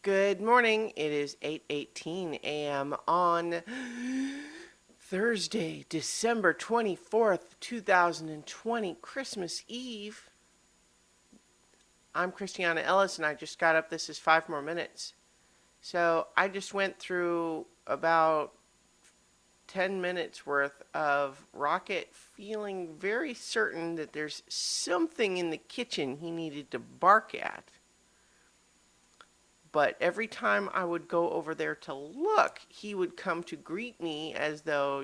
Good morning. It is 8:18 a.m. on Thursday, December 24th, 2020, Christmas Eve. I'm Christiana Ellis and I just got up. This is 5 more minutes. So I just went through about 10 minutes worth of Rocket feeling very certain that there's something in the kitchen he needed to bark at. But every time I would go over there to look, he would come to greet me as though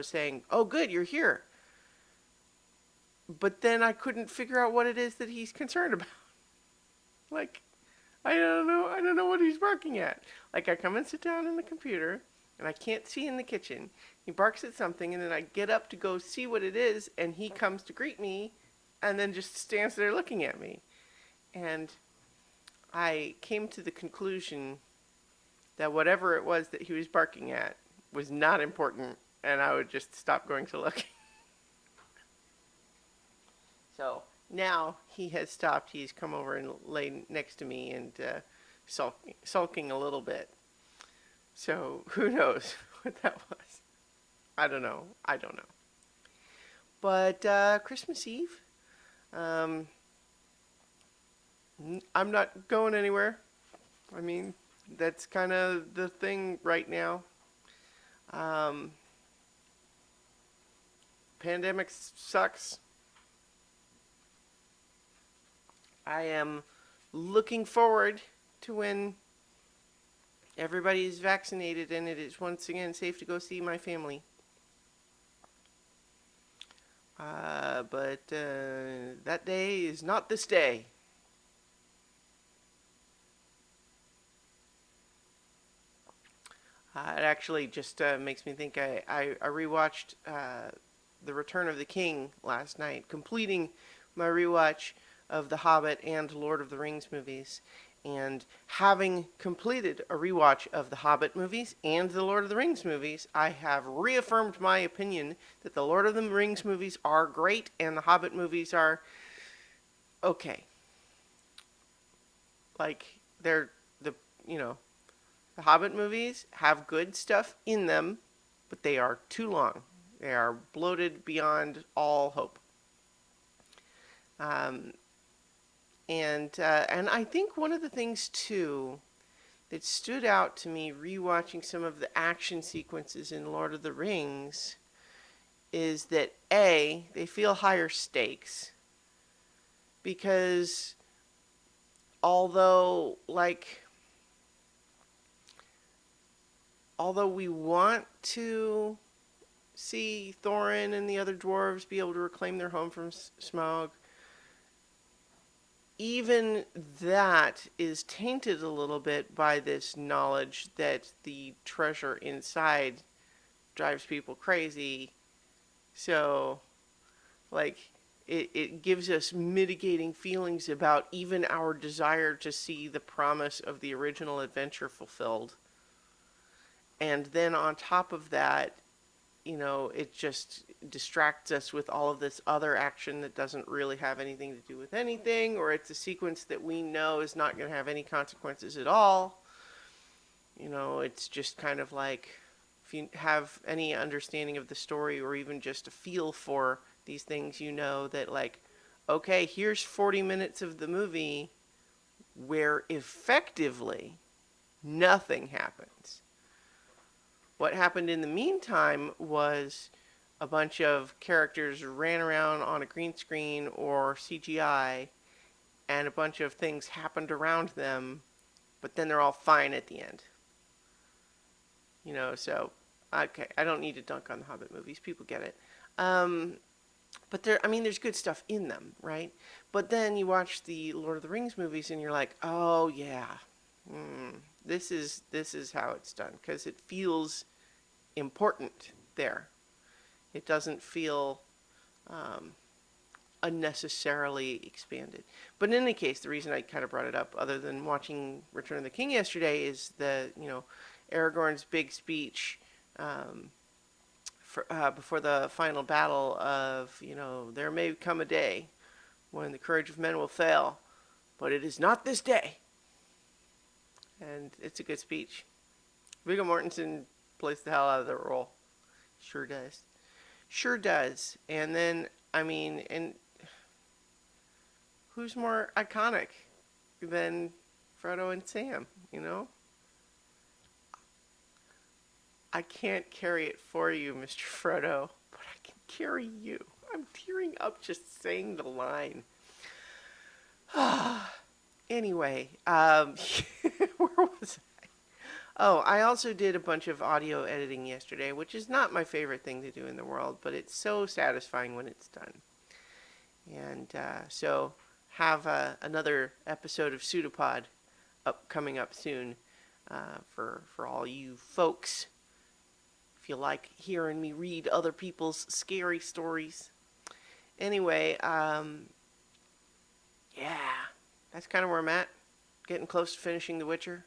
saying, "Oh, good, you're here." But then I couldn't figure out what it is that he's concerned about. Like, I don't know. I don't know what he's barking at. Like, I come and sit down in the computer, and I can't see in the kitchen. He barks at something, and then I get up to go see what it is, and he comes to greet me, and then just stands there looking at me. And I came to the conclusion that whatever it was that he was barking at was not important, and I would just stop going to look. So now he has stopped. He's come over and laid next to me and sulking a little bit. So who knows what that was? I don't know. But Christmas Eve, um, I'm not going anywhere. I mean, that's kind of the thing right now. Um, Pandemic sucks. I am looking forward to when everybody is vaccinated and it is once again safe to go see my family. But that day is not this day. It actually just makes me think I rewatched The Return of the King last night, completing my rewatch of The Hobbit and Lord of the Rings movies. And having completed a rewatch of the Hobbit movies and the Lord of the Rings movies, I have reaffirmed my opinion that the Lord of the Rings movies are great and the Hobbit movies are okay. Like, they're the Hobbit movies have good stuff in them, but they are too long. They are bloated beyond all hope. Um, and I think one of the things too that stood out to me rewatching some of the action sequences in Lord of the Rings is that they feel higher stakes because although we want to see Thorin and the other dwarves be able to reclaim their home from Smaug, even that is tainted a little bit by this knowledge that the treasure inside drives people crazy. So, it gives us mitigating feelings about even our desire to see the promise of the original adventure fulfilled. And then on top of that, it just distracts us with all of this other action that doesn't really have anything to do with anything, or it's a sequence that we know is not going to have any consequences at all. It's just kind of like, if you have any understanding of the story or even just a feel for these things, that okay, here's 40 minutes of the movie where effectively nothing happens. What happened in the meantime was a bunch of characters ran around on a green screen or CGI, and a bunch of things happened around them, but then they're all fine at the end. So, okay, I don't need to dunk on the Hobbit movies. People get it. But there's good stuff in them, right? But then you watch the Lord of the Rings movies and you're like, oh yeah, this is how it's done, because it feels important there. It doesn't feel unnecessarily expanded. But in any case, the reason I kind of brought it up, other than watching Return of the King yesterday, is Aragorn's big speech before the final battle of, there may come a day when the courage of men will fail, but it is not this day. and it's a good speech. Viggo Mortensen plays the hell out of the role. Sure does. Sure does. And then, I mean, and who's more iconic than Frodo and Sam, you know? I can't carry it for you, Mr. Frodo, but I can carry you. I'm tearing up just saying the line. Anyway, where was I? Oh, I also did a bunch of audio editing yesterday, which is not my favorite thing to do in the world, but it's so satisfying when it's done. And so have another episode of Pseudopod coming up soon for all you folks. If you like hearing me read other people's scary stories. Anyway, yeah, that's kind of where I'm at. Getting close to finishing The Witcher.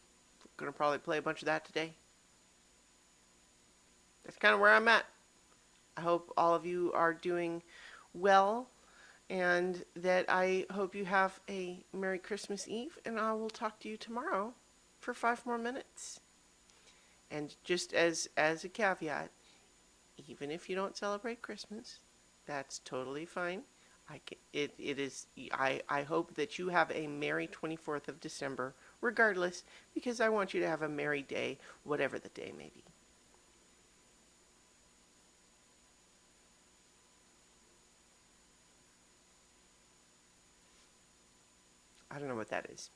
Gonna probably play a bunch of that today. That's kind of where I'm at. I hope all of you are doing well, and that I hope you have a Merry Christmas Eve, and I will talk to you tomorrow for 5 more minutes. And just as a caveat, even if you don't celebrate Christmas, that's totally fine. I hope that you have a Merry 24th of December, regardless, because I want you to have a merry day, whatever the day may be. I don't know what that is.